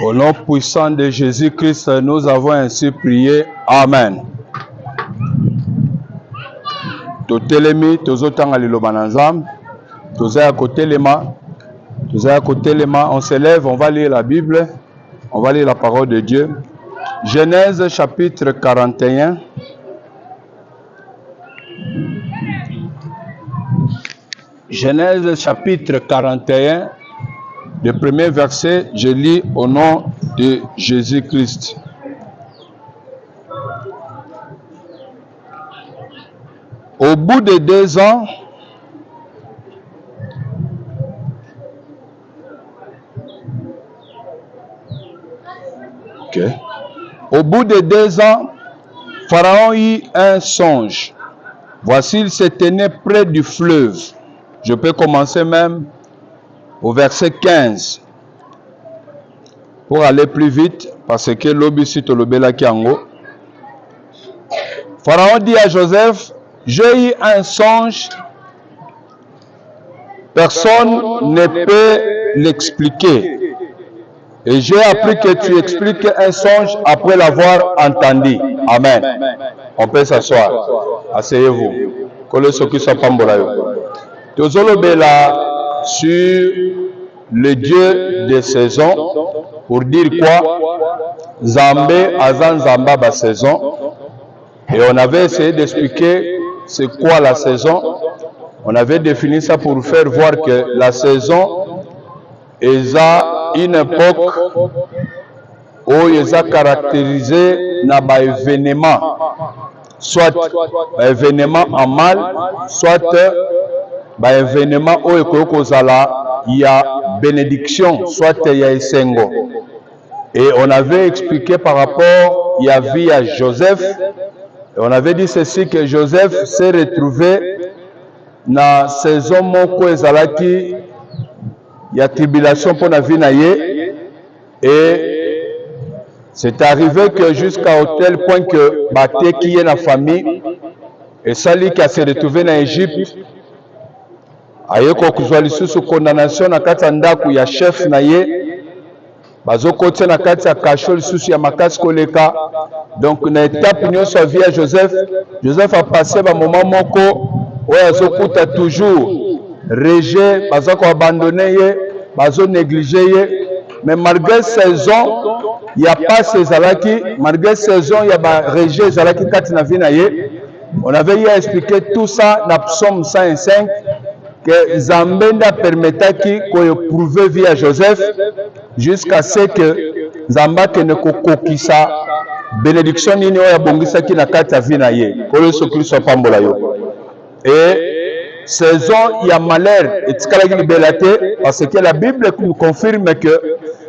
Au nom puissant de Jésus-Christ, nous avons ainsi prié. Amen. Totelemi, tozotanga liloba na Nzambe, tozaya kotelema, on s'élève, on va lire la Bible, on va lire la parole de Dieu. Genèse chapitre 41. Genèse chapitre 41, le premier verset, je lis au nom de Jésus-Christ. Au bout de 2 ans, au bout de 2 ans, Pharaon eut un songe. Voici, il se tenait près du fleuve. Je peux commencer même au verset 15 pour aller plus vite parce que l'obéissite au lobela kiango. Pharaon dit à Joseph, j'ai eu un songe, personne ne peut l'expliquer. Et j'ai appris que tu expliques un songe après l'avoir entendu. Amen. On peut s'asseoir. Asseyez-vous. Tozolobela sur le Dieu des saisons. Pour dire quoi? Zambé, Azan Zamba, ba saison. Et on avait essayé d'expliquer c'est quoi la saison. On avait défini ça pour faire voir que la saison est une époque où elle est caractérisée par un événement. Soit un événement en mal, soit un événement où il y a bénédiction, soit il y a esengo. Et on avait expliqué par rapport, il y avait à Joseph, et on avait dit ceci que Joseph s'est retrouvé dans la saison moko ezalaki il y a tribulation pour la vie et c'est arrivé que jusqu'à tel point que Baté qui est la famille et Sali qui a se retrouvé en Égypte ayeko kuzwa lisusu condamnation na kati ya ndaku ya chef na ye bazokotia na kati ya kasho lisusu ya makasi koleka. Donc na étape nyonso ya vie ya Joseph a passé ba moment moko oyo azokuta toujours rejet, baza ko abandonner ye, bazo négliger ye, mais malgré saison il y a pas ces alaki, malgré saison il y a ba rejet zalaki kati na vie na ye. On avait eu à expliquer tout ça dans Psaume 105 que Zambenda permetaki ko éprouver vie à Joseph jusqu'à ce que Zamba ke ne kokokisa bénédiction nini oya bongisa ki na kati ya vie na ye. Ko Yesu Kristo pambola yo. Et saison, il y a malheur et parce que la Bible nous confirme que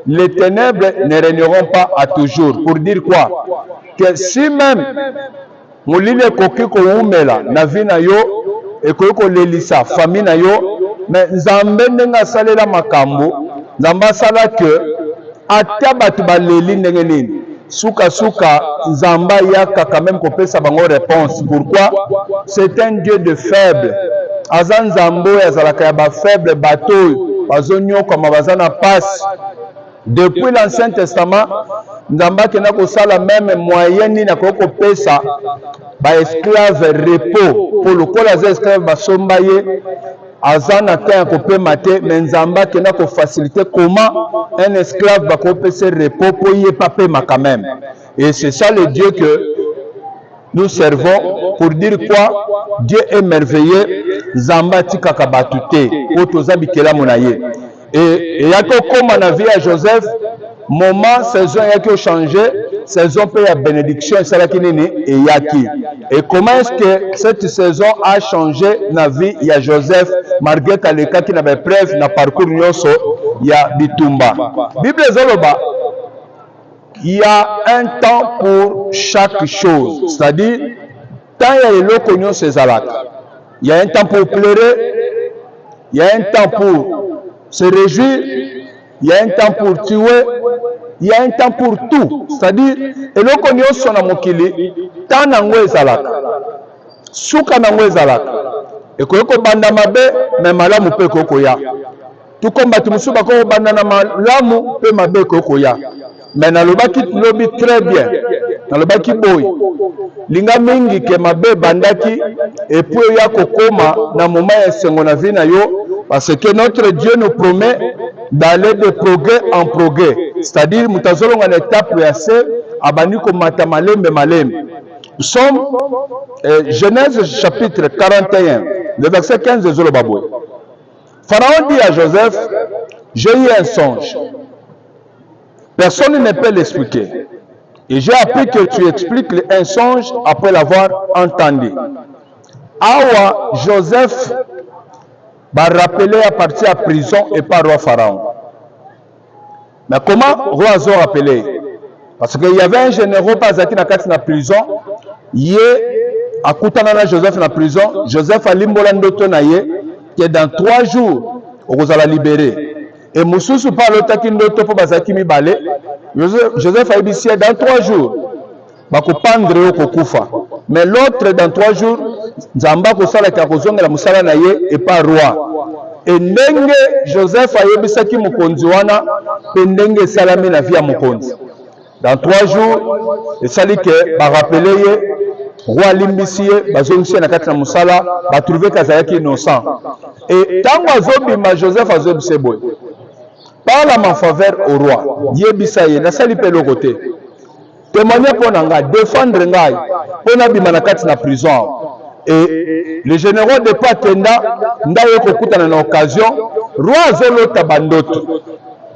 les ténèbres ne régneront pas à toujours. Pour dire quoi? Que si même Mouline koki ko umela na vie na yo et ko lelisa famille na yo, mais Nzambe ndenga salela makambo, Nzamba sala que ata batu ba leli ndenge nini. Souka Nzamba yaka quand même qu'on peut savoir réponse. Pourquoi? C'est un Dieu de faible. Azan Zambo yazalaka ya ba faible bateau bazonyo comme bazana passe. Depuis l'Ancien Testament, Nzamba kena ko sala même moyen ni na ko pesa ba esclave repos pour le col az esclave basomba ye azana ta ko pe mate mais Nzamba kena ko faciliter comment un esclave ba ko pesa repos pour y paper ma quand même. Et c'est ça le Dieu que nous servons. Pour dire quoi? Dieu est merveilleux. Zamba tikaka batute otoza bikela monaye. Et yako comme na vie à Joseph, moment saison yaki changé, saison peut ya bénédiction et ça qui nini et yaki. Et comment est-ce que cette saison a changé na vie ya Joseph malgré kaleka qui n'avait preuve na parcours nyonso ya bitumba. Bible zoloba il y a un temps pour chaque chose, c'est-à-dire tant il y a eloko nyonso ezalaka. Il y a un temps pour pleurer, il y a un temps pour se réjouir, il y a un temps pour tuer, il y a un temps pour tout. C'est-à-dire, eloko nyonso na mokili, tant nango ezalaka. Suka nango ezalaka. Ekoyoko banda mabe, mais malamu pe kokoya. Tout comme batu musu bako banda na malamu pe mabe kokoya. Mais nalobaki lobi très bien. Nalobaki boy. Linga mingi ke mabe bandaki et puis ya kokoma na moment ya sengo na vie na yo parce que notre Dieu nous promet d'aller de progrès en progrès. C'est-à-dire mutazolonga na étape ya se abani ko mata malembe malembe. Nous sommes Genèse chapitre 41, le verset 15 de Zolo Baboué. Pharaon dit à Joseph, j'ai eu un songe. Personne ne peut l'expliquer. Et j'ai appris que tu expliques un songe après l'avoir entendu. Awa, Joseph va rappeler à partir de la prison et par roi Pharaon. Mais comment roi a rappelé? Parce qu'il y avait un général Bazaki dans la prison. Il a Koutanana Joseph dans la prison. Joseph a limbolandoto naye que dans 3 jours, on va la libérer. Et Moussoussou parle de Kindoto pour Bazaki Mibale. Joseph a dit dans 3 jours, bako pendre au kokufa. Mais l'autre dans 3 jours, Nzamba ko sala ka kozonga la musala na ye et pas roi. Et ndenge Joseph a yebisaki mukonzi wana pe ndenge salami na vie ya mukonzi. Dans 3 jours, et sali que ba rappeler ye roi limbisi ye bazongisi na kati na musala ba trouver kazayaki innocent. Et tango azobima Joseph azobise boy. Parle à ma faveur au roi. Yebisa ye na sali pe le côté. Témoigner pour nanga défendre ngai pour abima na kati na prison. Et le général de Patenda ndaye kokutana na occasion roi azolota bandoto.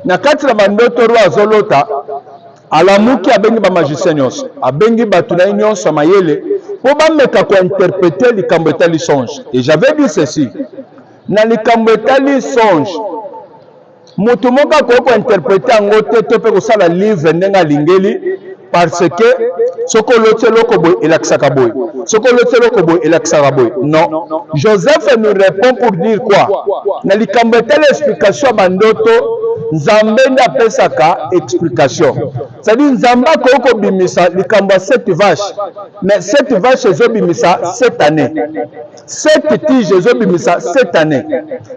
Na kati na bandoto roi azolota alamuki abengi ba magicien nyonso abengi batu na nyonso mayele po bameka ko interpréter likambo etali songe. Et j'avais dit ceci na likambo etali songe mutu moka ko interpréter ngo te to pe ko sala livre ndenga lingeli parce que soko lote loko boy elakisaka boy soko lote loko boy elakisaka boy. Non, Joseph nous répond pour dire quoi? Na likambo etali explication bandoto Nzambe nda pesaka explication. C'est-à-dire Nzamba koko bimisa likamba 7 vaches. Mais 7 vaches ezo bimisa cette année. 7 tiges ezo bimisa cette année.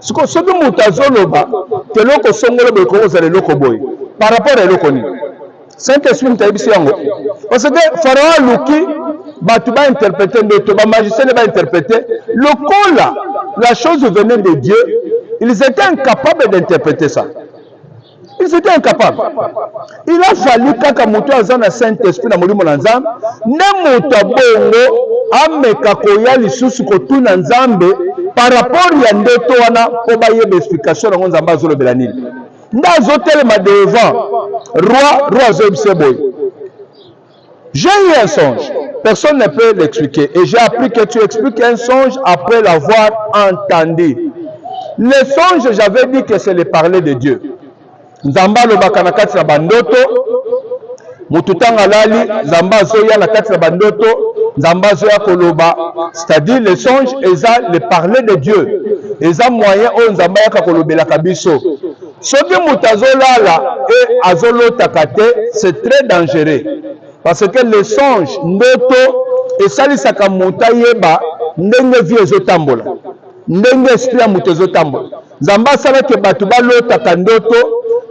Siko soki mutazoloba ke loko songolo be ko zale loko boy. Par rapport à loko ni. Saint-Esprit mtayibisi yango. Parce que Pharaon luki batu ba interpréter ndoto ba magicien ba interpréter le kola la chose venait de Dieu. Ils étaient incapables d'interpréter ça. Ils étaient incapables. Il a fallu kaka mutu azana Saint-Esprit na molimo na Nzambe, ne mutu abongo ameka koya lisusu kotuna Nzambe par rapport ya ndoto wana po bayeba explication na Nzambe azolobela nini. Nda azotelema devant roi azobise boy. J'ai eu un songe. Personne ne peut l'expliquer. Et j'ai appris que tu expliques un songe après l'avoir entendu. Le songe, j'avais dit que c'est le parler de Dieu. Nzamba lobaka na kati na bandoto mututanga lali Nzamba zoya na kati na bandoto Nzamba zoya koloba, c'est-à-dire le songe eza le parler de Dieu eza moyen o Nzamba yaka kolobela kabiso soki mutazolala et azolota kate c'est très dangereux parce que le songe ndoto esalisaka muta yeba ndenge vie ezotambola ndenge esprit ya mutu ezotambola. Nzamba asalaki batu balotaka ndoto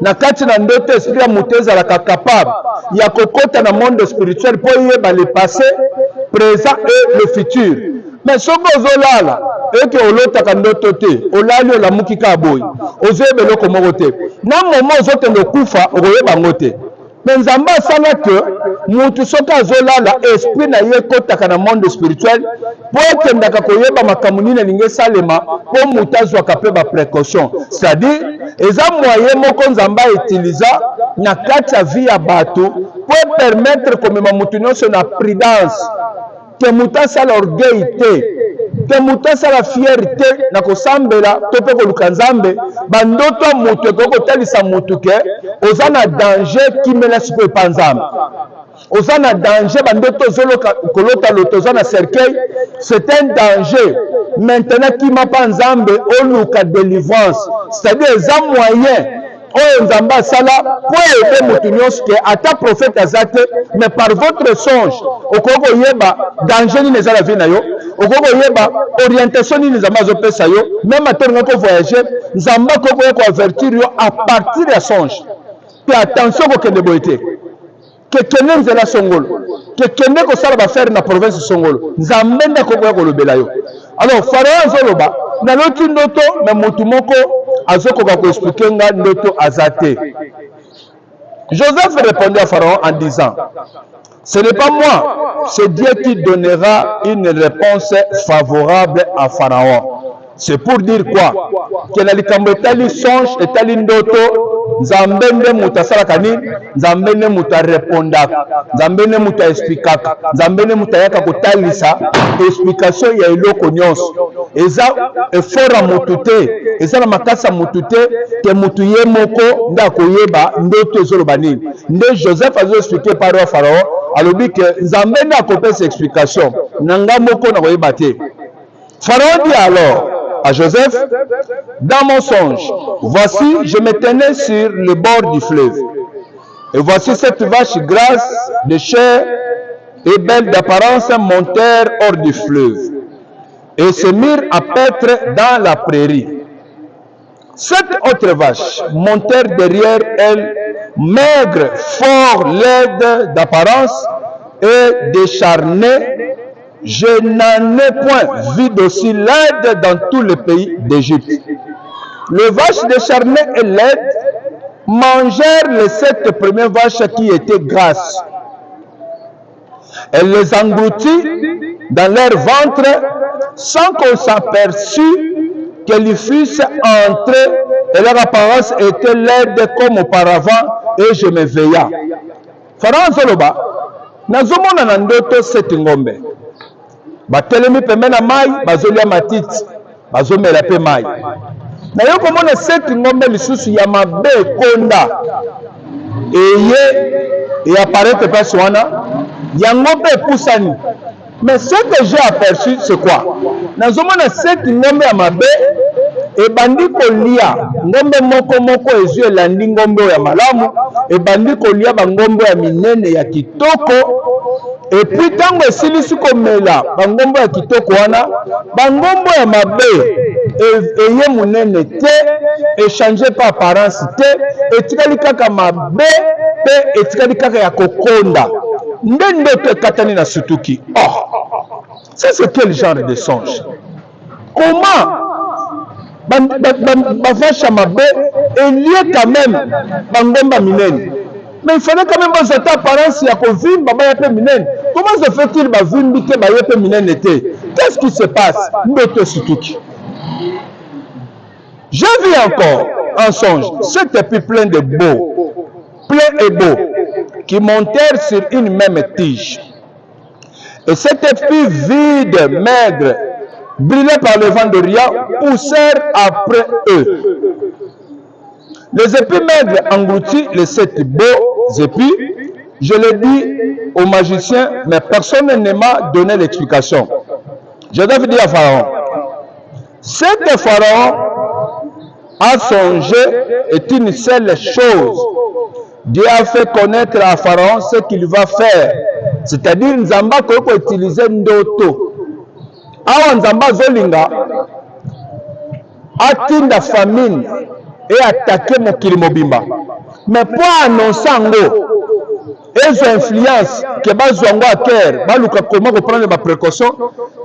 na kati na ndoto esprit ya mutu ezalaka capable ya kokota na monde spirituel po yeba le passé, présent et le futur. Mais soki ozolala eke olotaka ndoto te olali olamuki ka boyi ozoyeba eloko moko te na momo ozokende okufa okoyeba yango te. Mais Nzamba asala que mutu soki azolala esprit na ye kotaka na monde spirituel po ekendaka koyeba makambo nini elingi esalema po mutu azwaka mpe baprécaution. C'est-à-dire eza moyen moko Nzamba utiliza na kati ya vie ya bato po permettre komema mutu nyonso na prudence ke mutu asala orgueil te ke mutu asala fierté na kosambela to mpe koluka Nzambe bandoto ya mutu ekoki kotalisa mutu ke oza na danger kimela sikoyo epa Nzambe oza na danger bandoto kolota loto oza na cercueil c'est un danger. Maintenant kima pa Nzambe oluka délivrance, c'est-à-dire eza moyen oyo Nzamba asala po ede mutu nyonso ke ata prophète aza te mais par votre songe okoki koyeba danger nini eza na vie na yo okoki koyeba orientation nini Nzamba azopesa yo même ata olinga kovoyager Nzamba akoki koya koavertir yo à partir ya songe. Puis attention au Kende Boité. Que Kende Nzela Songolo. Que Kende Kosala va faire dans la province Songolo. Nzamenda Koboya Kolobelayo. Alors, Pharaon Zoloba, na l'autre ndoto, mais Moutoumoko, Azoko va expliquer nga ndoto azate. Joseph répondit à Pharaon en disant, ce n'est pas moi, c'est Dieu qui donnera une réponse favorable à Pharaon. C'est pour dire quoi? Que na likambo etali songe etali ndoto nzambe nde muta salaka nini nzambe nde muta répondaka nzambe nde muta explikaka nzambe nde muta yaka kotalisa explication ya eloko nyonso eza efora mutu te eza na makasa mutu te ke mutu ye moko nde akoyeba ndoto ezoloba nini nde Joseph azo expliquer par wa Pharaon alobi ke nzambe nde akopesa explication na nga moko na koyeba te. Pharaon dit alors à Joseph, dans mon songe, voici, je me tenais sur le bord du fleuve. Et voici cette vache grasse de chair et belle d'apparence montèrent hors du fleuve et se mirent à paître dans la prairie. Cette autre vache montèrent derrière elle, maigre, fort laide d'apparence et décharnée. Je n'en ai point vu d'aussi laide dans tout le pays d'Égypte. Les vaches décharnées et laides mangèrent les 7 premières vaches qui étaient grasses. Elles les engloutit dans leur ventre sans qu'on s'aperçût qu'elles fussent entrées et leur apparence était laide comme auparavant et je m'éveilla. Pharaon Zoloba, nazomona na ndoto 7 ngombe. Batelemi pembeni na mai bazolia matiti bazomela pe mai na yo komona 7 ngombe lisusu ya mabe konda et apparaître place wana yango pe pusani. Mais ce que j'ai aperçu c'est quoi? Nazomona 7 ngombe ya mabe ebandi kolia ngombe moko moko ezu elandi ngombe ya malamu ebandi kolia bangombe ya minene ya kitoko. Et puis tango esilisi komela bangombo ya kitoko wana bangombo ya mabe eye munene te échanger par apparence te etikali kaka mabe pe etikali kaka ya kokonda nde ndoto ekatani na sutuki. Oh, ça c'est quel genre de songe? Comment bavache ya mabe elie quand même bangomba minene? Mais il fallait quand même que cette apparence ya kovimba ba yape minene. Comment se fait-il ba vimbi ke ba yape minene te? Qu'est-ce qui se passe? Ndoto sutuki. J'ai vu encore un songe, 7 épis pleins de beaux, pleins et beaux, qui montèrent sur une même tige. Et cet épi vide, maigre, brûlé par le vent d'Orient, poussèrent après eux. Les épis maigres engloutis les 7 beaux épis. Je l'ai dit au magicien, mais personne ne m'a donné l'explication. Je devais dire à Pharaon, ce que Pharaon a songé est une seule chose. Dieu a fait connaître à Pharaon ce qu'il va faire. C'est-à-dire, Nzamba peut utiliser ndoto. Awa Nzamba zolinga atinda famine et attaquer mokili mobimba. Mais pour annoncer ngo, ils ont influence que bazwango à cœur, baluka comment prendre les précautions,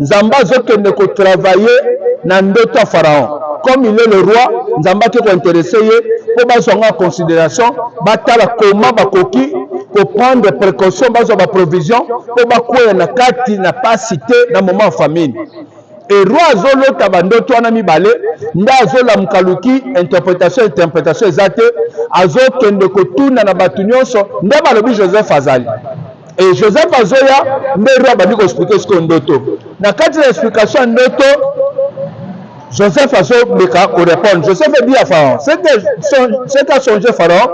Nzamba zokende ko travailler na ndoto à Pharaon. Comme il est le roi, Nzamba qui est intéressé pour bazwango en considération, batala comment bakoki pour prendre des précautions, bazwa provision pour bakoya na kati na pas cité dans moment famine. Et roi Zolo Tabandoto Anami Bale, Ndazola Mkaluki, interprétation exacte, Azo Kendekotuna Nabatunyoso, Ndabalobi Joseph Azali. Et Joseph Azoya, Ndero Abadi ko expliquer ce qu'on doto. Na kati na explication ndoto, Joseph Azo Beka ko répondre. Joseph dit à Pharaon, ce qu'a songé Pharaon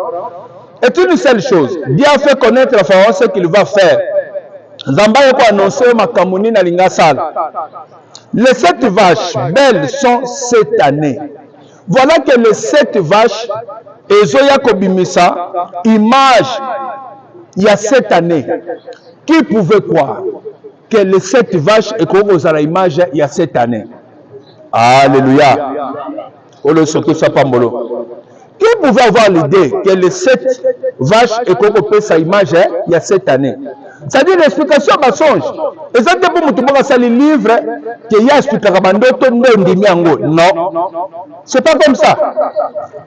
est une seule chose. Dieu a fait connaître à Pharaon ce qu'il va faire. Zamba yako annoncé makamuni na lingasala. Les 7 vaches belles sont cette année. Voilà que les 7 vaches, Ezoya Kobimisa, image, il y a 7 années. Qui pouvait croire que les 7 vaches et qu'on vous a l'image il y a 7 années? Alléluia. Qui pouvait avoir l'idée que les 7 vaches et qu'on peut sa image il y a 7 années? C'est-à-dire l'explication à songe. Et ça, c'est pour moi, c'est le livre qui y a expliqué à non, c'est pas comme ça.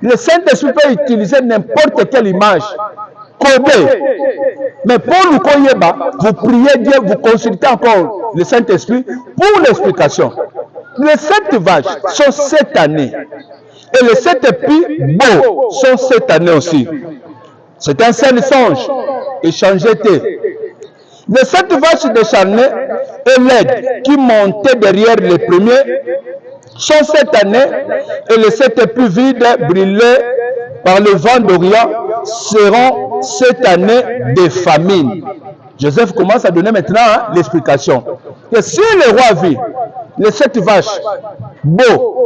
Le Saint-Esprit peut utiliser n'importe quelle image. Mais pour le Koyeba, vous priez Dieu, vous consultez encore le Saint-Esprit pour l'explication. Les 7 vaches sont 7 années. Et les 7 épis beaux sont 7 années aussi. C'est un seul songe. Échangé. Les 7 vaches décharnées et l'aigle qui montaient derrière les premiers sont 7 années. Et les 7 épis vides brûlés par le vent d'Orient seront 7 années de famine. Joseph commence à donner maintenant l'explication. Que si le roi vit les 7 vaches beaux,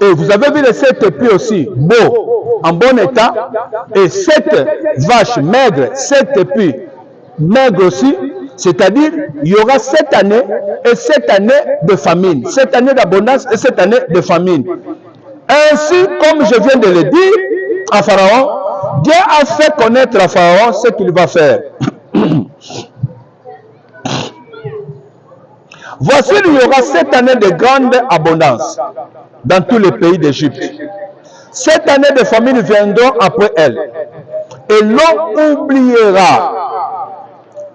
et vous avez vu les 7 épis aussi beaux, en bon état, et 7 vaches maigres, 7 épis maigres aussi, c'est-à-dire il y aura 7 années et 7 années de famine, 7 années d'abondance et 7 années de famine. Ainsi, comme je viens de le dire à Pharaon, Dieu a fait connaître à Pharaon ce qu'il va faire. Voici, il y aura 7 années de grande abondance dans tous les pays d'Égypte. 7 années de famine viendront après elle. Et l'on oubliera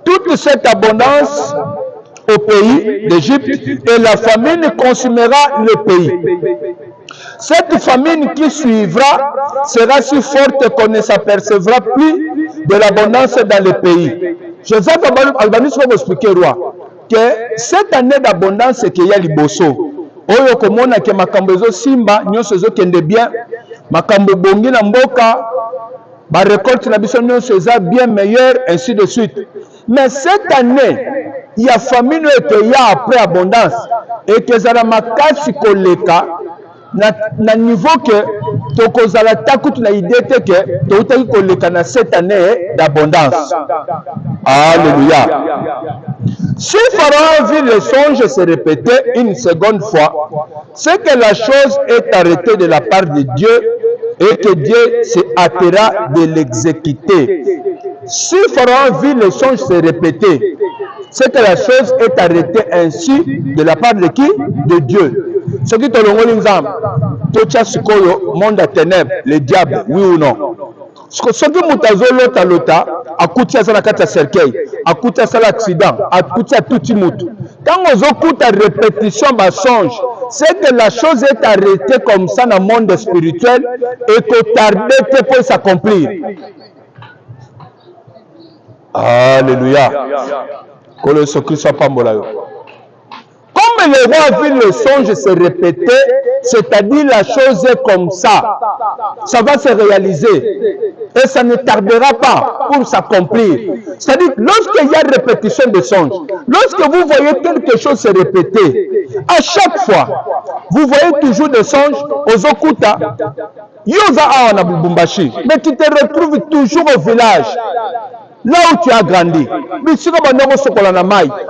toute cette abondance au pays d'Égypte et la famine consumera le pays. Cette famine qui suivra sera si forte qu'on ne s'apercevra plus de l'abondance dans le pays. Joseph Albanus va vous expliquer, roi, que cette année d'abondance qu'il y a liboso, oyo komona ke makambo ezo simba nyonso ezo kende bien, makambo bongi na mboka, ba récolte na biso nyonso eza bien meilleur, ainsi de suite. Mais cette année, il y a famine et qu'il y a après abondance, et que ça n'a makasi koleka na niveau que tokozala takutu na idée que toutaki koleka na cette année d'abondance. Alléluia. Si Pharaon vit le songe se répéter une seconde fois, c'est que la chose est arrêtée de la part de Dieu et que Dieu se hâtera de l'exécuter. Si Pharaon vit le songe se répéter, c'est que la chose est arrêtée ainsi de la part de qui? De Dieu. Ce qui te l'ongoli nzam, tocha sikoyo, monde à ténèbres, le diable, oui ou non? Ce qui moutazo lota, akuti asala kata cercueil, akuti asala accident, akuti à tout mutu. Quand on écoute la répétition bas songe, c'est que la chose est arrêtée comme ça dans le monde spirituel et que tarder pour s'accomplir. Alléluia. Que le Christ soit pas molayo. Comme le roi vit le songe se répéter, c'est-à-dire la chose est comme ça, ça va se réaliser et ça ne tardera pas pour s'accomplir. C'est-à-dire, lorsqu'il y a répétition de songe, lorsque vous voyez quelque chose se répéter, à chaque fois, vous voyez toujours des songes aux Okuta, Yoza Awana Bubumbashi, mais tu te retrouves toujours au village. Là où tu as grandi,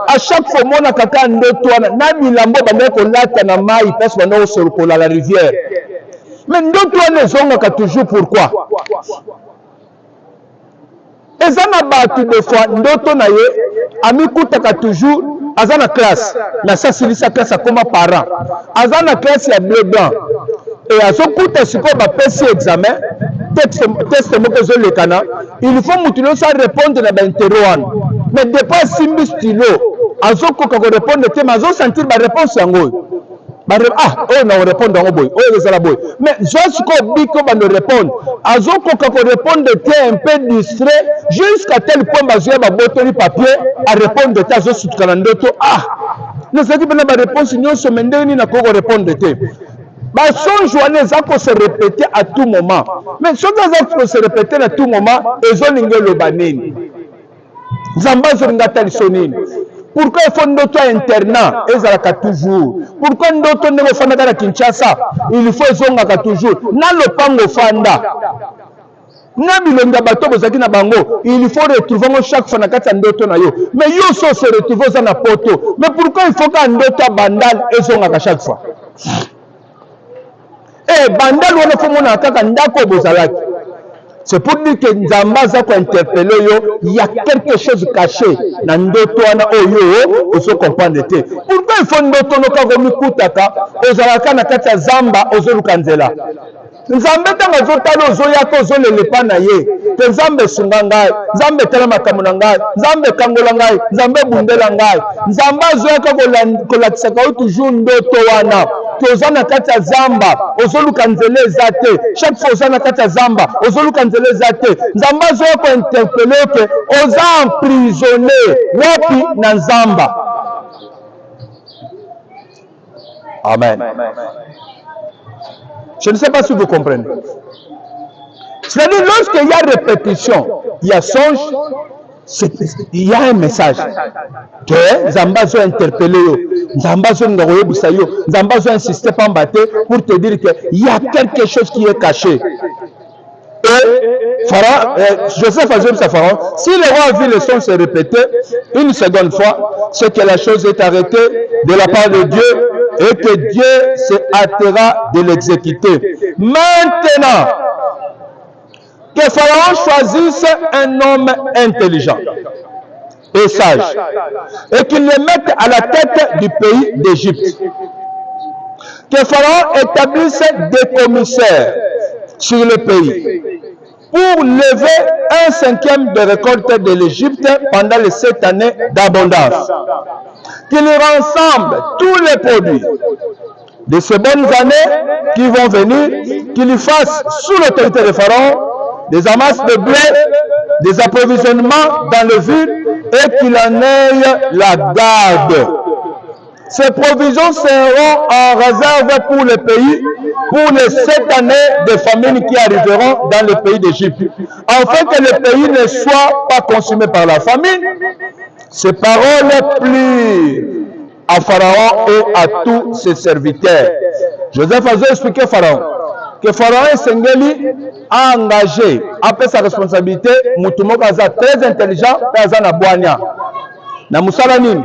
à chaque fois, mon kaka ndotwana, na milambo bandeko lata na mai, parce que on se la rivière. Mais ndotwana zonga toujours pourquoi? Et ça n'a pas tout de fois, ndotona ye, ami kutaka toujours, azana classe, na sa silisa classe à comme parent, azana classe ya bleu blanc, et à son coup de siko ba PC examen, test mokezo le kana, il faut mutino sa répondre na l'interrogatoire. Mais depuis simbi stylo, azoko kako répondre te mazo sentir ba réponse yango. Ah, on a répondre en boy, oh les boy. Mais jusqu'au biko ba ne répondre, azoko kako répondre te un peu distrait jusqu'à tel point bazoya ba botoli papier à répondre te azo sutkana ndoto. Ah, ne sais pas ba réponse nyonso mendeni na koko répondre te. Son journée ça peut se répéter à tout moment. Mais ce qui peut se répéter à tout moment, ils ont le banine. Zamba zonga sonine. Pourquoi il faut notre internat et ça toujours? Pourquoi notre ne fanda à Kinshasa? Il faut zonga toujours. Na le pango fanda. Na bilonga bato bozaki na bango, il faut retrouver chaque fois na kati ndoto na yo. Mais yo so se retrouver ça na poto. Mais pourquoi il faut qu'un ndoto bandal et zonga chaque fois? Et bandal wana fo mona kaka ndako bozalaki. C'est pour dire que Nzamba za ko interpeller yo, il y a quelque chose caché na ndoto wana oyo ozo comprendre te. Pourquoi il faut ndoto no ka gomi kutaka ozalaka na kati ya zamba ozoluka nzela. Nzambe tanga zotala ozoyaka ozolelepa na ye. Te Nzambe sunga ngai, Nzambe tala makambo na ngai, Nzambe kangola ngai, Nzambe bundela ngai. Nzambe azoyaka kolakisaka yo toujours ndoto wana. Oza na kati ya zamba ozoluka nzela eza te. Chaque fois oza na kati ya zamba ozoluka nzela eza te. Nzamba azoya kointerpele ke oza emprisonné wapi na nzamba. Amen. Je ne sais pas si vous comprenez. C'est-à-dire, lorsqu'il y a répétition, il y a songe, il y a un message. Que Zambazo interpellé, Zambazo n'aurait yo, Zambazo insisté pas pour te dire qu'il y a quelque chose qui est caché. Et Pharaon, Joseph a dit à Pharaon, si le roi a vu le son se répéter une seconde fois, c'est que la chose est arrêtée de la part de Dieu et que Dieu se hâtera de l'exécuter. Maintenant, que Pharaon choisisse un homme intelligent et sage et qu'il le mette à la tête du pays d'Égypte. Que Pharaon établisse des commissaires sur le pays pour lever 1/5 de récolte de l'Égypte pendant les 7 années d'abondance. Qu'il rassemble tous les produits de ces bonnes années qui vont venir, qu'il fasse sous l'autorité de Pharaon des amasses de blé, des approvisionnements dans le vide et qu'il en ait la garde. Ces provisions seront en réserve pour le pays, pour les 7 années de famine qui arriveront dans le pays d'Égypte, afin que le pays ne soit pas consumé par la famine. Ces paroles plurent à Pharaon et à tous ses serviteurs. Joseph a expliqué à Pharaon que Pharaon et Sengeli a engagé, après sa responsabilité, Moutoumok Aza très intelligent, Aza Nabouania. Na musala nini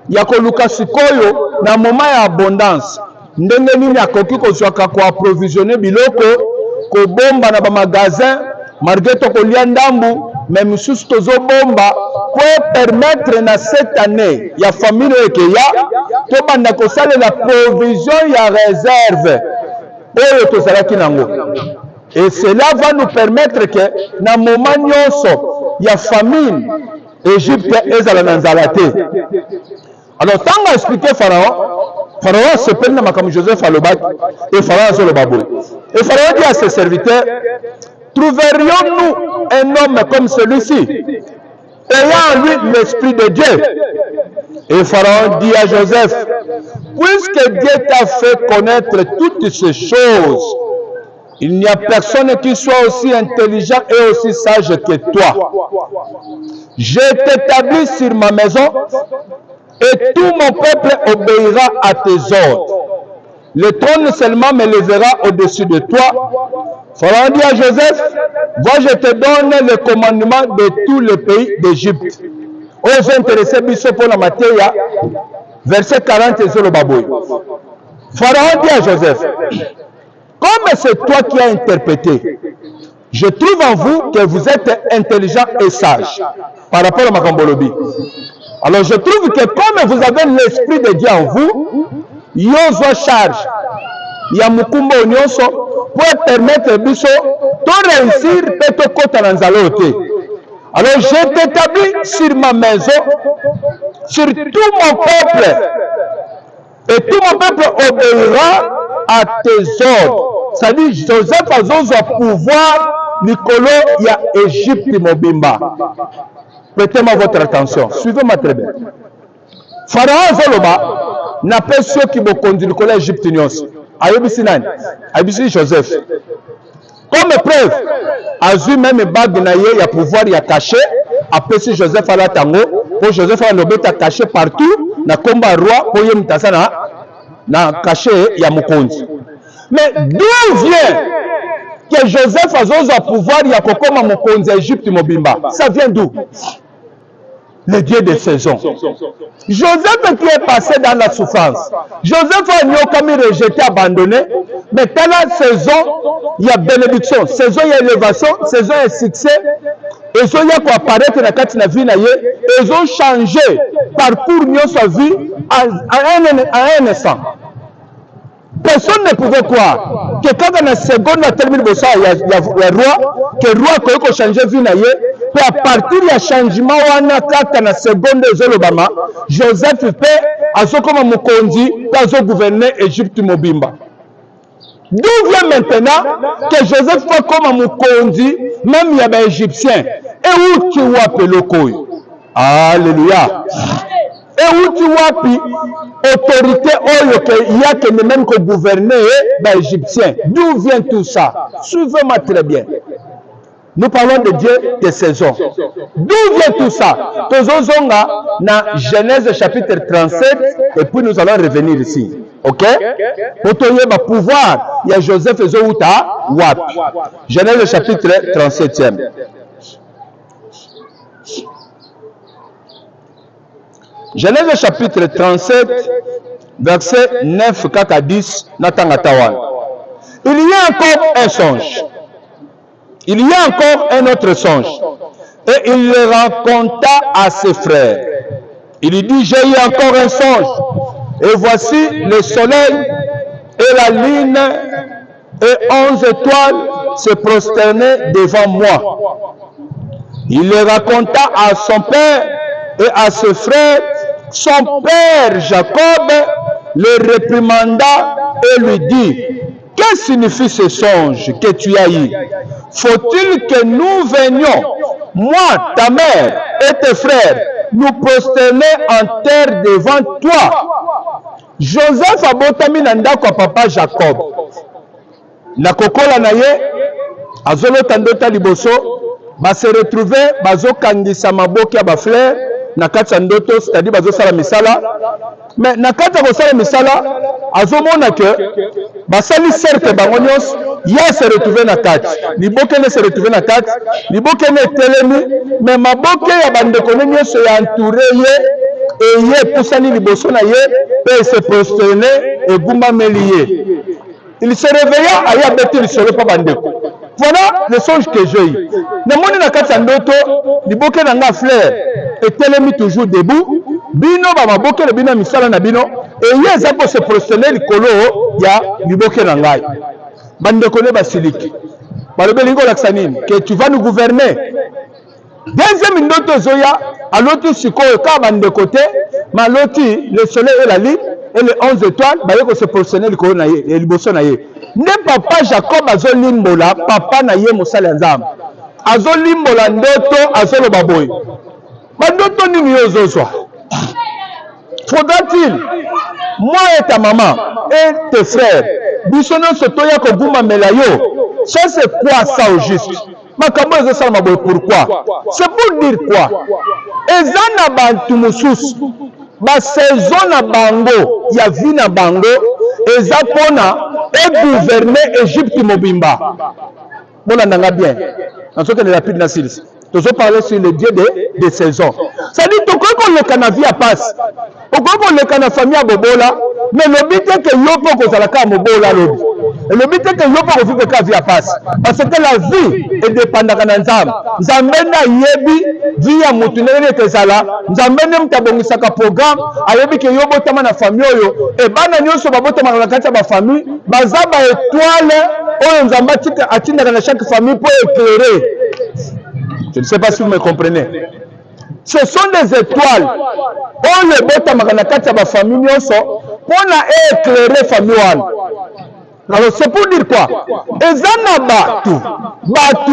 ya koluka sikoyo na moment ya abondance ndenge nini akoki kozwaka ko approvisionner biloko ko bomba na ba magasin malgré to kolia ndambu mais misusu tozo bomba pour permettre na cette année ya famille ekeya to banda ko sala la provision ya réserve oyo to salaki nango. Et cela va nous permettre que na moment nyonso ya famine Égypte ezala nanzala te. Alors tant à expliquer Pharaon se peine na makambo Joseph alobaki et Pharaon zo lobaboy. Et Pharaon dit à ses serviteurs, trouverions-nous un homme comme celui-ci ayant en lui l'esprit de Dieu? Et Pharaon dit à Joseph, puisque Dieu t'a fait connaître toutes ces choses, il n'y a personne qui soit aussi intelligent et aussi sage que toi. Je t'établis sur ma maison et tout mon peuple obéira à tes ordres. Le trône seulement me lèvera au-dessus de toi. Pharaon dit à Joseph, vois, je te donne le commandement de tout le pays d'Égypte. Aux intéressés, Bissot pour la matière, verset 40 et sur le babouille. Pharaon dit à Joseph, comme c'est toi qui as interprété, je trouve en vous que vous êtes intelligent et sage par rapport à Makambolobi. Alors je trouve que comme vous avez l'esprit de Dieu en vous, Yozo charge, Yamukumbo Nyonso, pour permettre Bisso de réussir Petoko Tananzalote. Alors je t'établis sur ma maison, sur tout mon peuple, et tout mon peuple obéira à tes ordres. C'est-à-dire, Joseph a besoin pouvoir, Nicolo, il y a Égypte Mobimba. Prêtez-moi votre attention. Suivez-moi très bien. Pharaon Zoloba n'a pas ceux qui vont conduire l'Égypte. Ayobisinan, Ayobisi Joseph. Comme preuve, Azu même bague naye, il y a pouvoir, il y a caché. Après si Joseph a la tango, pour Joseph a l'obé caché partout, na combat roi, pour yem tasana, na caché, il y a Mukonzi. Mais d'où vient que Joseph a besoin pouvoir, il y a comme Mukonzi, Égypte Mobimba? Ça vient d'où? Le Dieu des saisons. Joseph qui est passé dans la souffrance. Joseph a comme rejeté, abandonné. Mais dans la saison, il y a bénédiction, saison, il y a élévation, saison, il y a succès. Et ils ont apparaître dans la vie, ils ont changé parcours de sa vie à un instant. Personne ne pouvait croire que quand dans la seconde, la termine de ça, il y a le roi, que le roi a changé vie, puis à partir du changement, dans la seconde de l'Obama, Joseph fait, à ce comme Mokondi, dans le gouvernement Égypte Mobimba. D'où vient maintenant que Joseph fait comme Mokondi, même il y a des Égyptiens. Et où tu vois Pelokoy? Alléluia. Et où tu vois autorité, il y a que même que gouverner les Égyptiens. D'où vient tout ça? Suivez-moi très bien. Nous parlons de Dieu des saisons. D'où vient tout ça? Dans Genèse chapitre 37, et puis nous allons revenir ici. Ok? Pour le pouvoir, il y a Joseph et Zouta, Wap. Genèse chapitre 37e. Genèse chapitre 37, verset 9 à 10, Natangatawan. Il y a encore un songe. Il y a encore un autre songe. Et il le raconta à ses frères. Il lui dit, j'ai eu encore un songe. Et voici le soleil et la lune et 11 étoiles se prosternaient devant moi. Il le raconta à son père et à ses frères. Son père Jacob le réprimanda et lui dit, que signifie ce songe que tu as eu? Faut-il que nous venions, moi, ta mère et tes frères, nous prosterner en terre devant toi? Joseph a botami nanda kwa papa Jacob. Na kokola na ye, azolo tandota liboso, ba se retrouver, bazo kangisa maboki ya ba frère, na kati ya ndoto, c'est-à-dire bazo sala misala. Mais na kati ya kosala misala, azomona ke basali cercle bango nyonso ya se retrouver na kati. Liboke ne se retrouver na kati, liboke ne telemi, mais maboke ya bandeko nyonso ya entouré ye et ye pusani liboso na ye pe se prosterner et gumba meliye. Il se réveilla à y abattre le soleil pas bandeko. Voilà le songe que j'ai eu. Namoni na kati ya ndoto liboke na nga frère et telemi toujours debout. Bino ba maboke le bino misala na bino et yeza ko se prosterner likolo ya liboke na ngai. Bandeko ne basiliki. Balobe lingo laksanini que tu vas nous gouverner. Deuxième ndoto zoya aloti sikoyo ka bandeko te maloti le soleil et la lune et les 11 étoiles ba yeko se prosterner likolo na ye et liboso na ye. Ne papa Jacob azolimbola papa na ye mosala nzambe. Azolimbola ndoto azoloba boy. Bandoto nini yo zozwa? Faudra-t-il, moi et ta maman et tes frères, bisonon sotoya koguma melayo, ça c'est quoi ça au juste? Pourquoi? C'est pour dire quoi? Ezana bantu mususu, ba saison na bango, ya vi na bango, ezapona et gouverner Égypte mobimba. Bon, on en a bien. En ce cas, les rapides nassilis. Nous allons parler sur le Dieu des saisons. Ça dit, tu crois qu'on le canavie à passe. Tu crois qu'on le canavie famille à Bobola. Mais le but est que Yopo Kozalaka à Bobola. Le but est que Yopo vivre que vie à passe. Parce que la vie est dépendante de Nzam. Nzamena Yebi, vie à Moutunere Kezala. Nzamena Mtabongisaka programme. Ayebi que Yobo Tama na famille. Et Bana Nyoso Babo Tama na kati ya famille. Bazaba étoile. Oyo Nzamba atinda dans chaque famille pour éclairer. Je ne sais pas si vous me comprenez. Ce sont des étoiles. On les bota makanakati ya famille nyonso pour éclairer la famille. Alors c'est pour dire quoi? Ezana batu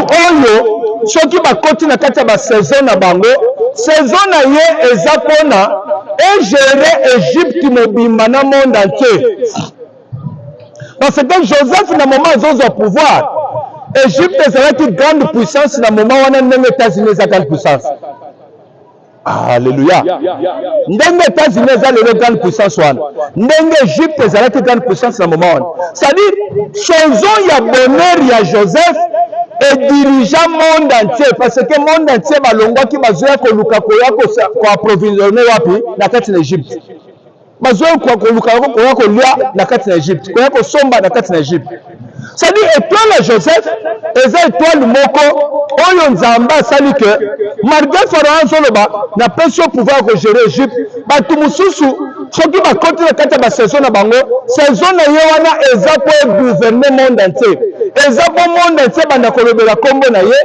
oyo soki bakoti na kati ya saison na bango, saison na ye ezapona et gérer Égypte mobimba na monde entier. Parce que Joseph na moment zozo pouvoir. Égypte est une grande puissance dans le moment où on a les États-Unis sont grande puissance. Alléluia. Les États-Unis sont une grande puissance. L'Égypte est une grande puissance dans le moment. C'est-à-dire, faisons il y a bonheur, il y a Joseph et dirigeant le monde entier. Parce que le monde entier, il y a qui va jouer pour approvisionner l'Égypte. bazoyo koya kolia na kati na Egypte, koya kosomba na kati na Egypte. C'est-à-dire étoile à Joseph, eza étoile moko oyo nzamba asali ke malgré Pharaon zoloba na peso pouvoir ko gérer Egypte, batu mususu soki bakoti na kati ba saison na bango, saison na ye wana eza po gouverner monde entier. Eza po monde entier banda kolobela kombo na ye,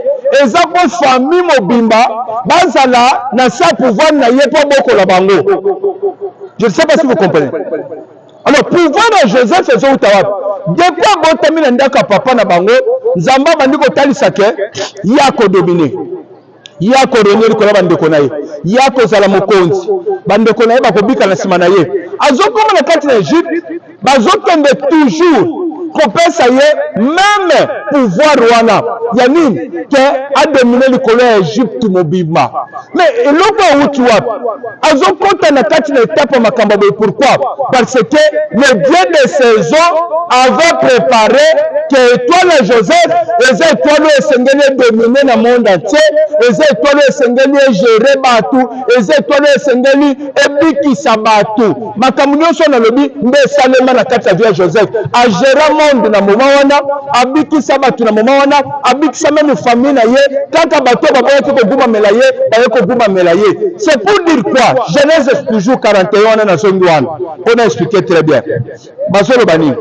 eza po famille mobimba bazala na sa pouvoir na ye po bokola bango. Je ne sais pas si vous comprenez. Alors, pouvoir de Joseph, c'est ça où tu as. Depuis que tu as mis papa na bango, Zamba bandi ko talisa ke yako dominer. Yako renyer ko bande ko naye. Yako zala mokonzi. Bande ko naye bakobika na sima na ye. Azokoma na kati na Egypte, bazokende toujours kopesa ye même pouvoir wana. Yanine ke a dominer likolo ya Egypte mobima. Mais eloko uti wapi? Azokota na kati na étape makambo boy. Pourquoi? Parce que le Dieu de saison avait préparé que étoile Joseph, les étoiles esengeli dominer na monde entier, les étoiles esengeli gérer batu, les étoiles esengeli ebikisa batu. Makambo nyonso na lobi nde salema na kati ya vie Joseph. A gérer monde na moment wana, abikisa batu na moment wana, abikisa même famille na ye, kaka batu baboya ko guma melaye, baye ko guma melaye. C'est pour dire quoi? Genèse toujours 41 na zongi wana. On a expliqué très bien. Basolo bani.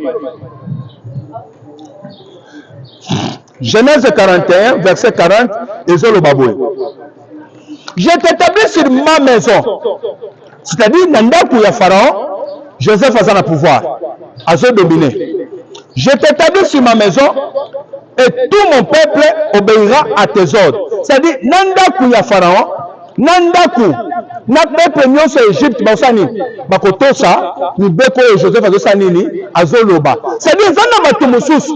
Genèse 41, verset 40, et Zolo Baboué. Je t'établis sur ma maison. C'est-à-dire, Nandakou ya Pharaon, Joseph a un pouvoir. A se dominer. Je t'établis sur ma maison, et tout mon peuple obéira à tes ordres. C'est-à-dire, Nandakou ya Pharaon, Nandakou, na peuple nyonso Egypte basani bakotosa mibeko ya Joseph azosanini azoloba. C'est-à-dire, zana batu mususu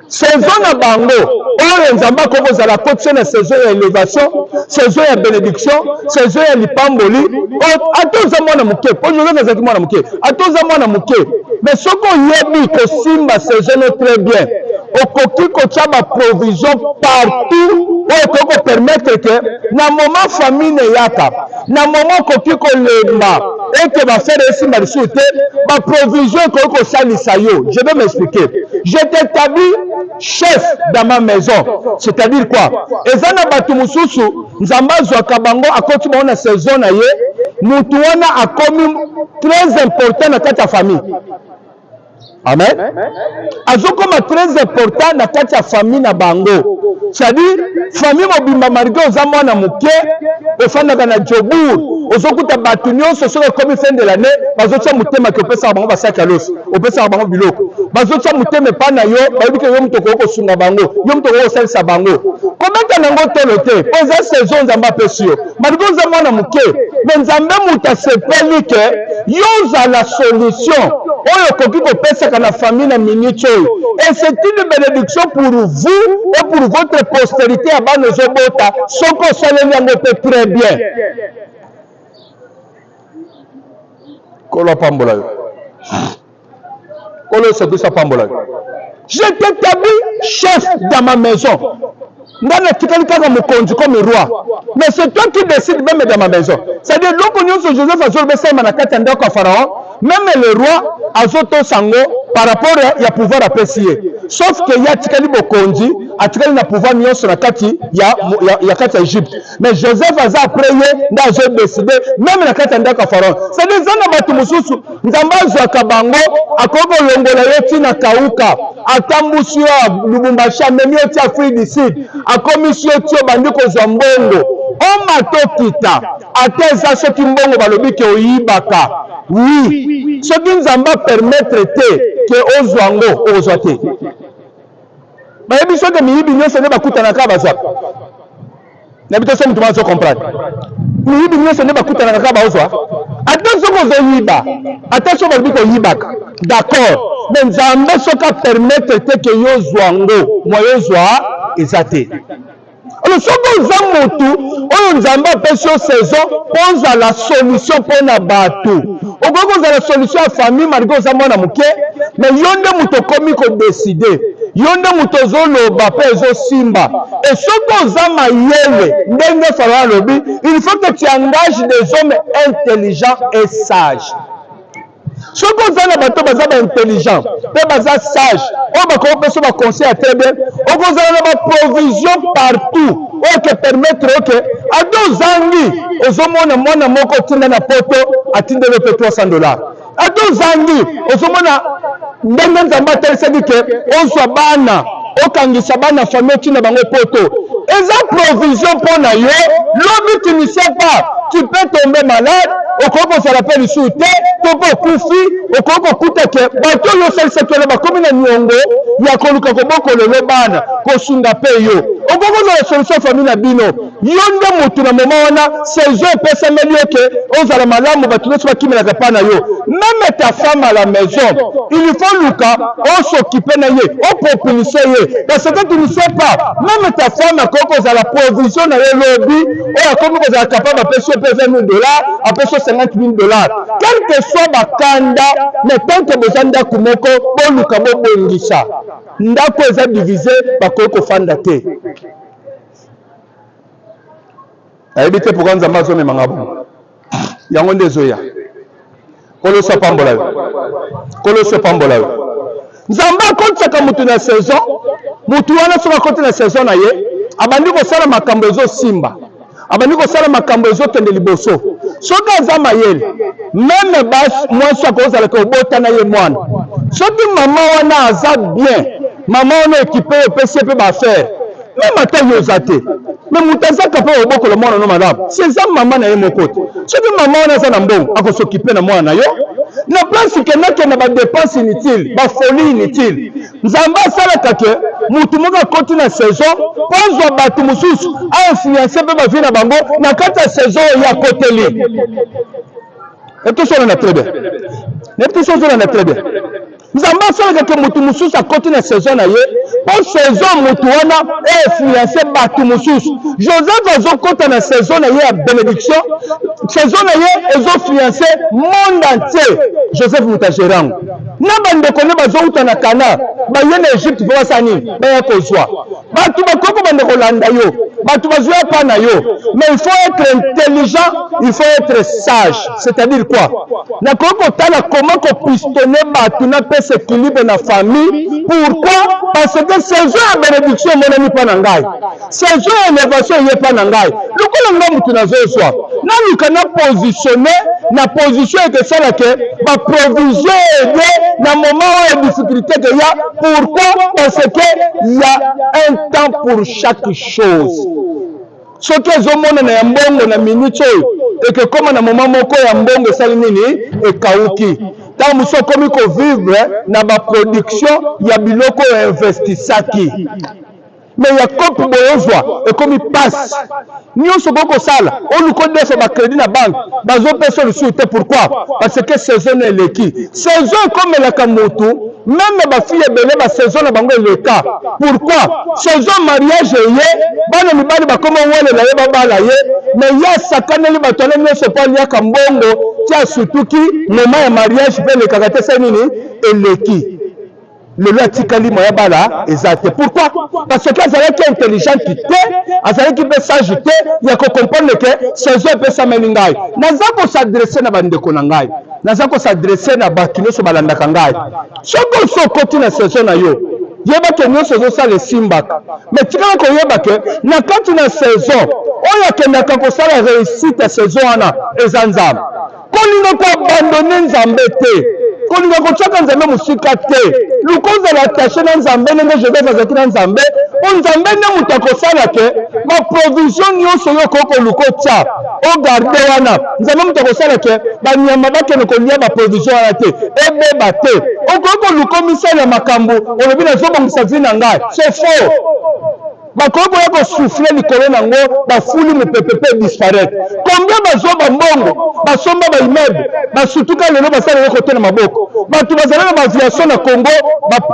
saison na bango oyo nzamba koko zala kotse na saison ya élévation, saison ya bénédiction, saison ya lipamboli, atoza mwana muke, po Joseph azaki mwana muke, atoza mwana muke. Mais soko yebi kosimba saison très bien, okoki kotia ba provision partout oyo koko permettre que na moment famine yaka, na moment koki kolemba et que ba faire esimba lisu te, ba provision koko kosalisa yo. Je vais m'expliquer. Je t'établis chef dans ma maison. C'est-à-dire quoi? Ezana batu mususu nzamba zwaka bango akoti bona saison na ye, mutu wana akomi très important na kati ya famille. Amen. Azokoma très important na kati ya famille na bango. C'est-à-dire famille mobimba margo za mwana muke efandaka na Jobour. Ozokuta batu nyonso soki komi fin de l'année bazotia mutema ke opesa bango basaki alosi, opesa bango biloko. Bazotia mutema pa na yo, bayebi ke yo mutoko kosunga bango, yo mutoko kosalisa bango. Komeka nango tolo te, po eza saison nzamba pesi yo. Margo za mwana muke, mais nzambe muta sepeli ke yo la solution oyo koki kopesaka na famille na minute oyo. Et c'est une bénédiction pour vous et pour votre postérité à Banozobota. Soko saleli yango te très bien. Kolo pambola. Kolo sekisa pambola. Je t'établis chef dans ma maison. Ndana tikali kaka mokonzi comme roi. Mais c'est toi qui décides même dans ma maison. C'est-à-dire loko nyonso Joseph azolbe sema na kati ndako ya Pharaon, même le roi azoto sango par rapport ya pouvoir apprécier. Sauf que ya tikali mokonzi, atikali na pouvoir nyonso na kati ya kati ya Egypte. Mais Joseph aza après ye nda azo décider même na kati ndako ya Pharaon. C'est-à-dire zana batu mususu nzamba zwaka bango akoko longola yo tina kauka. Atambusi yo Lubumbashi amemi yo ti Afrique du Sud. Akomisi yo ti bandi kozwa mbongo. Omatokita ateza soki mbongo balobi ke oyibaka. Oui, soki nzamba permettre te ke ozwango ozwa te. Bayebi soki miyibi nyonso nde bakutanaka bazwaka. Nayebi te soki mutu mazo comprendre. Miyibi nyonso nde bakutanaka kaka baozwa. Ata soki ozoyiba, ata soki balobi koyibaka. D'accord. Mais nzambe soki permettre te ke yo zwango, mwa yo zwa eza te. Alors soki oza motu oyo nzambe apesi yo saison mpo la solution mpo na bato. Okoki kozala la solution ya famille malgré oza mwana moke, mais yo nde moto okomi kodeside, yo nde moto ozoloba mpe ezosimba. Et soki oza mayele ndenge Pharaon alobi, il faut que tu engages des hommes intelligents et sages. Ce qu'on a bateau baza intelligent, pe baza sage, on va commencer à conseiller très bien. On va avoir provision partout, on peut permettre que à 2 ans, aux hommes mona moko tinda na poto atinde le $300. À 2 ans, aux hommes ndenge nzamba telesedi ke ozwa bana okangisa bana famille tinda bango poto. Eza provision pour na yo, l'objet tu ne sais pas, tu peux tomber malade. Okoko ça l'appelle souté topo kufi okoko kutake bato yo selisekele bakomi na nyongo ya koluka koboko lelo bana kosunga pe yo okoko za solution famille na bino yo nde mutu na moma wana saison pesa melioke ozala malamu bato nyonso bakimelaka pa na yo. Même ta femme à la maison il faut luka on s'occuper na ye on propulser ye parce que tu ne sais pas même ta femme akoko za la provision na ye lobi o akomi ko za capable pesa $20,000 apesa $50,000. Quel que soit bakanda, mais tant que vous êtes kumoko, bon nous kamo bongisa. Ndako eza divisé, bakoko fanda te. Aibite pour kanza mazo me mangabo. Yango ndezoya. Koloso pambola. Koloso pambola. Nzamba konta ka mutu na saison, mutu wana soka konta na saison na ye, abandi ko sala makambo ezo simba. Abandi ko sala makambo ezo tende liboso. Soki aza mayele meme mwasi akozala ko botana ye mwana soki mama wana aza bien mama wana équipe opesi pe baaffaire meme ata yo oza te me moto azaka mpe obokola mwana no malamu si eza mama na ye moko te soki mama wana aza na mbongo akosokipe na mwana na yo na place kendake na badepense inutile bafolie inutile nzambe asalaka ke mutu moko akoti na saison mpo azwa bato mosusu ainfluence mpe bavi na bango na kati ya saison oyo akoteli etoso na très bien etoso na très bien nzambe asalaka ke mutu mosusu akoti na saison na ye mpo saison mutu wana ainfluence bato mosusu. Joseph azokota na saison na ye ya bénédiction saison na ye ezoinfluence monde entier. Joseph mutagerango na bandeko ne bazouta na Kana baye na Egypte po basa nini baya kozwa bato bakoko bande kolanda yo bato bazwa pa na yo. Mais il faut être intelligent, il faut être sage. C'est-à-dire quoi? Na koko tala comment ko pistonner bato na pese équilibre na famille. Pourquoi? Parce que saison ya bénédiction monani pa na ngai, saison ya élévation ye pa na ngai. Lokola nga mutu na zozwa na luka na positionner na position et que ça là que ba provision na moment de difficulté que y a. Pourquoi? Parce que il y a un temps pour chaque chose. Ce que zomona na mbongo na minute et que comme na moment moko ya mbongo sali nini e kauki tant muso komi ko vivre na ba production ya biloko investisaki. Mais il y a comme boyozwa et comme il passe nyonso boko sala on nous connaît sur ma crédit na banque bazo personne le soute. Pourquoi? Parce que saison est l'équipe saison comme la kamoto même ba fille belé ba saison na bango le cas. Pourquoi? Saison mariage yé bana mibali ba comme wale la yeba bala yé mais ya sakana li batone nyonso pa lia kambongo tia surtout ki moment ya mariage pe le kakate sa nini eleki le loi tikali moya bala exact. Pourquoi? Parce que azalaki qui est intelligent qui azalaki qui peut sage te ya ko comprendre que saison peut s'amener ngai naza ko s'adresser na bandeko na ngai naza ko s'adresser na bato nyonso balandaka ngai soko sokoti na saison na yo yeba ke nyonso ezosala esimbaka mais tikala koyeba ke na kati na saison oyo akendaka kosala réussite ya saison wana eza nzambe kolinga koabandone nzambe te kolinga kotiaka nzambe mosika te lukozala attaché na nzambe ndenge Joseph azalaki na nzambe po nzambe nde moto akosala ke baprovision nyonso oyo okoko lukotia ogarde wana nzambe moto akosala ke banyama bakende kolia baprovision wana te ebeba te okoko lukomisala makambo olobi nazobongisa vi na ngai c'est faux. Bakoko yako souffler likolo nango bafuli mupepepe disparaître. Combien bazwa bambongo basomba ba immeuble basutuka lelo basala yoko tena maboko batu bazala na aviation na Congo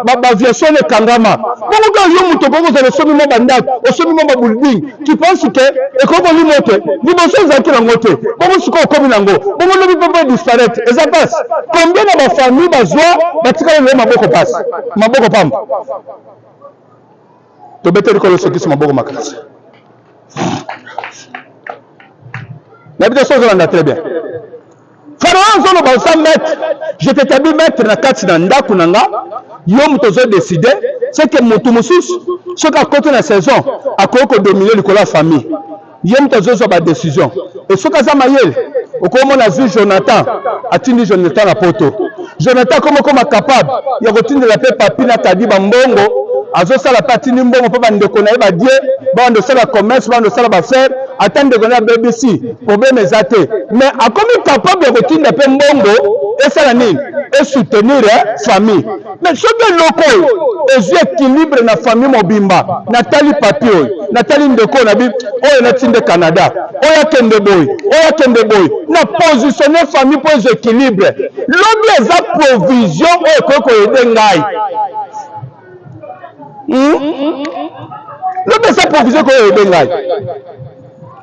ba aviation ne kangama bongo ka yo muto bongo za somi mo bandako osomi mo ba building tu penses que ekoko li mote liboso za kila ngote bongo siko komi nango bongo lobi pepe disparaître et ça passe. Combien na ba famille bazwa batika lelo maboko passe maboko pamba to better ko ce qui sont maboko makasi na bide so zolanda très bien. je t'établis maître na kati na ndako nanga yo mutozo décider c'est que mutu mususu soka côté na saison akoko dominer likolo la famille yo mutozo zo ba décision et soka za mayele okomona zu Jonathan atindi Jonathan na poto Jonathan comme capable ya kotindi la pe papi na kadi ba mbongo azo sala patini mbongo pa bandeko na ba die ba ndo sala commerce ba ndo sala ba faire attendre que na BBC problème ezate mais akomi capable ya kotinda pe mbongo et ça la nini et soutenir famille mais ce que loko ezu équilibre na famille mobimba natali papier natali ndeko na bi oyo na tinde Canada oyo kende boy na positionner famille pour équilibre lobi eza provision oyo koko ede ngai lobi eza provision oyo ede ngai.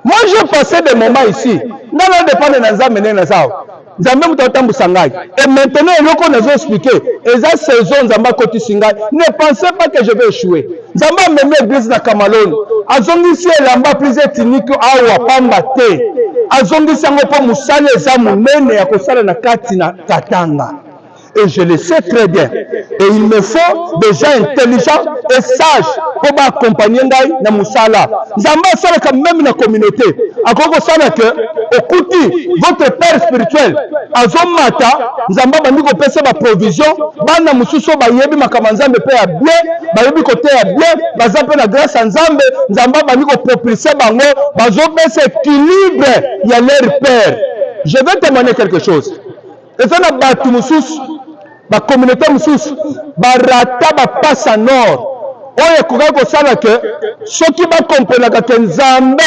Moi, j'ai passé des moments ici. Non, dépend de Nzambe Nenazao. Nzambe Moutotambu Sangai. Et maintenant, il faut nous expliquer. Et ça, saison Nzamba Koti Singai. Ne pensez pas que je vais échouer. Nzamba même église na Kamalone. Azongisi elamba plus ethnique awa pamba te. Azongisi yango po musale za munene ya kosala na kati na Katanga. Et je le sais très bien. Et il me faut des gens intelligents et sages pour m'accompagner dans Moussala. Nzamba sala quand même dans la communauté. Akoko sala que okuti votre père spirituel azomata Nzamba bandi ko pesa ba provision bana mususu ba yebi makamanzambe pe ya bien ba yebi côté ya bien baza pe na grâce à Nzambe Nzamba bandi ko propulser bango bazo pesa équilibre ya leur père. Je vais témoigner quelque chose. Et ça na batu mususu ba communauté mususu ba rata ba passe à nord oyo koka ko sala que soki ba comprendre que Nzambe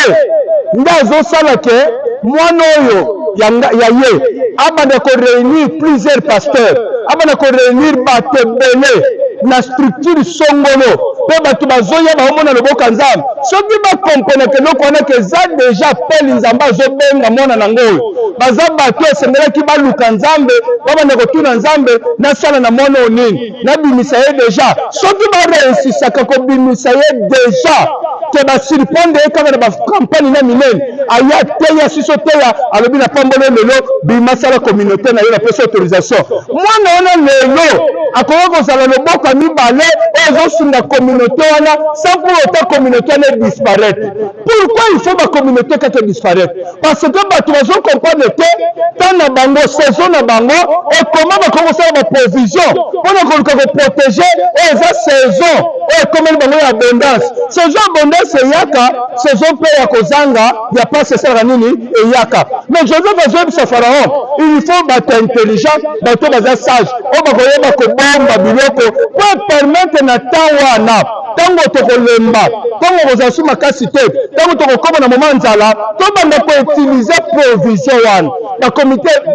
ndazo sala que mwana oyo ya ye abana ko réunir plusieurs pasteurs abana ko réunir bato belé na structure songolo pe bato bazoya ba omona loboka Nzambe soki ba comprendre que loko na que za déjà pele Nzamba zo benga mwana nango baza bato esengelaki baluka Nzambe babanda kotuna Nzambe na sala na mwana onini na bimisa ye déjà soki ba réussisaka ko bimisa ye déjà ke ba surprendre kaka na ba campagne na minene aya teya siso teya alobi na pambolo lelo bimasa la communauté na yo na pesa autorisation mwana ona lelo akoka kozala loboko mibale ezosunga communauté wana sans pour autant communauté ne disparaître. Pourquoi il faut la communauté qui disparaître? Parce que bato bazo comprendre que tant na bango saison na bango et comment va commencer la provision pour nous protéger et ça saison et comment bango abondance saison abondance yaka saison pe ya kozanga ya pas c'est ça nini et yaka mais Joseph a dit à Pharaon il faut battre intelligent bato baza sage o bakoyeba ko bomba biloko pour permettre na tawana tango tokolemba tango bozasu makasi te tango tokokoma na moment nzala to banda ko utiliser provision wana ba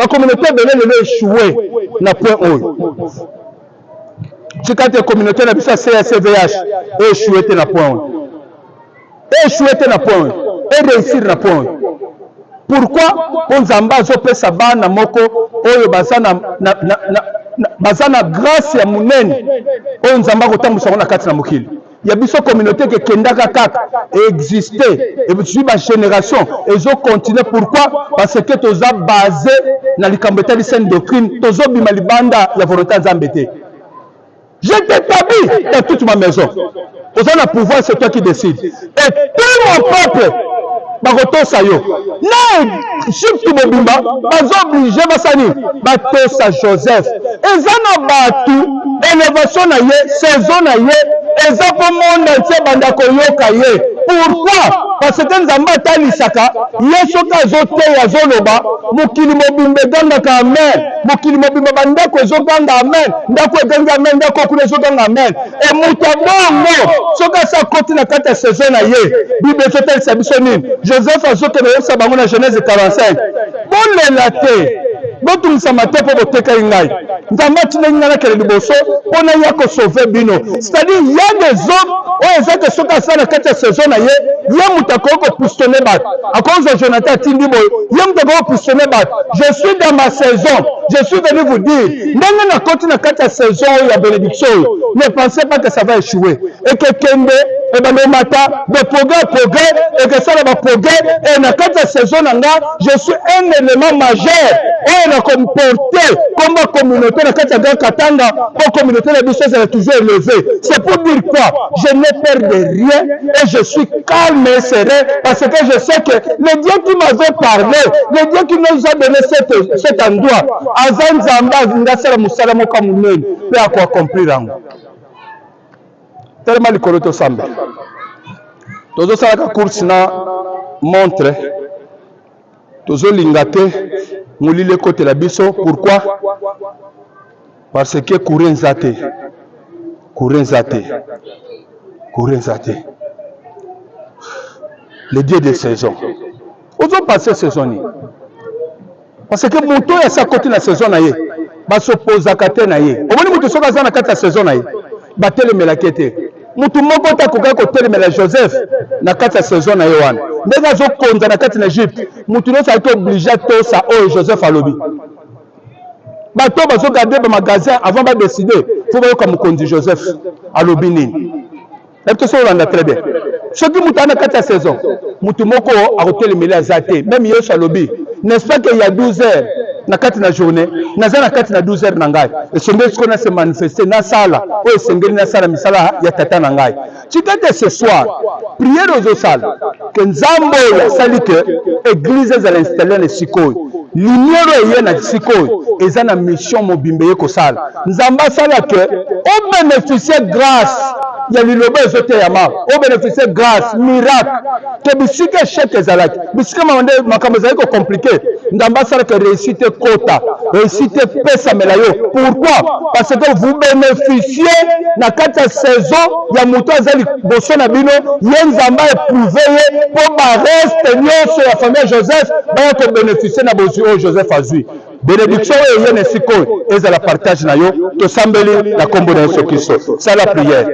communauté belé le échouer na point oyo tikate communauté na bisa CSVH échouer te na point oyo échouer te na point oyo et réussir na point oyo. Pourquoi on Nzamba zo pesa bana moko oyo bazana grâce ya munene oyo Nzamba kotambusa na kati na mokili ya biso communauté ke kendaka kaka exister et puis ba génération ezo continuer. Pourquoi? Parce que toza basé na likambo etali sainte doctrine tozo bima libanda ya volonté Nzambe te. Je t'établis dans toute ma maison. Aux le pouvoir, c'est toi qui décides. Et tout mon peuple bakotosa yo na shiftu mobimba bazo obligé basani batosa Joseph eza na batu élévation na ye saison na ye eza po monde entier banda koyoka ye. Pourquoi? Parce que Nzamba talisaka ye soka azoteya azoloba mokili mobimba egangaka amen mokili mobimba bandako ezoganga amen ndako eganga amen ndako kuna ezoganga amen e mutu abongo soka asa koti na kati ya saison na ye bible ezotalisa biso nini? Joseph azokende yebisa bango na Genèse 45 bolela te botumisama te mpo botekaki ngai Nzamba atindaki ngai nakende liboso mpona ya kosauve bino. C'est-à-dire ya des hommes oyo ezaka soki asala na kati ya saison na ye ye mutu akoki kopistone bato akozwa Jonathan atindi boye ye mutu akoki kopistone bato. Je suis dans ma saison, je suis venu vous dire ndenge nakoti na kati ya saison oyo ya bénédiction oyo ne pensez pas que ça va échouer et que kende et ben le matin, de progrès, et que ça va progrès, et dans cette saison, je suis un élément majeur, et on a comporté comme communauté, dans cette grande Katanga, pour communauté, la richesse est toujours élevée. C'est pour dire quoi? Je n'ai peur de rien, et je suis calme et serein, parce que je sais que le Dieu qui m'avait parlé, le Dieu qui nous a donné cet endroit, Azan Zamba, Ndasara Moussalamo Kamounen, peut accomplir en tellement le coroto sambe. Tozo salaka course na montre. Tozo lingate moulile côté la biso. Pourquoi? Parce que courir zate. Le Dieu des saisons. Ozo passer saison. Parce que moto ya sa côté la saison naie. Ba s'oppose à kate naie. Au moins moto soka za na kate la saison naie. Ba tele melakete. Mutu moko ta koka ko telemela Joseph na kati ya saison na Yohana ndenge zo konza na kati na Egypte mutu no sa été obligé to sa Joseph alobi bato bazo garder ba magasin avant ba décider faut ba comme konzi Joseph alobi nini et so landa très bien ce qui mutu na kati ya saison mutu moko a telemela azate même Yesu alobi n'est-ce pas qu'il y a 12 heures na kati na journée naza na kati na 12 heures na ngai esengeli siko na se manifester na sala o esengeli na sala misala ya tata na ngai tikate ce soir prière aux sala que nzambo ya sali que église za l'installer na sikoyo lumière ye na sikoyo eza na mission mobimbe ye ko sala nzamba sala que on bénéficier grâce ya liloba ezote ya ma on bénéficier grâce miracle que bisika chèque ezalaki bisika mande makambo ezali ko compliqué nzamba sala que réussite kota réussite pesa melayo. Pourquoi? Parce que vous bénéficiez na kati saison ya muto azali boso na bino ye nzamba éprouvé pour ba reste nyonso ya famille Joseph ba ko bénéficier na bozu o Joseph azui bénédiction et yene sikoyo ezala partage na yo to sambeli na kombo na Yesu Kristo. Ça la prière.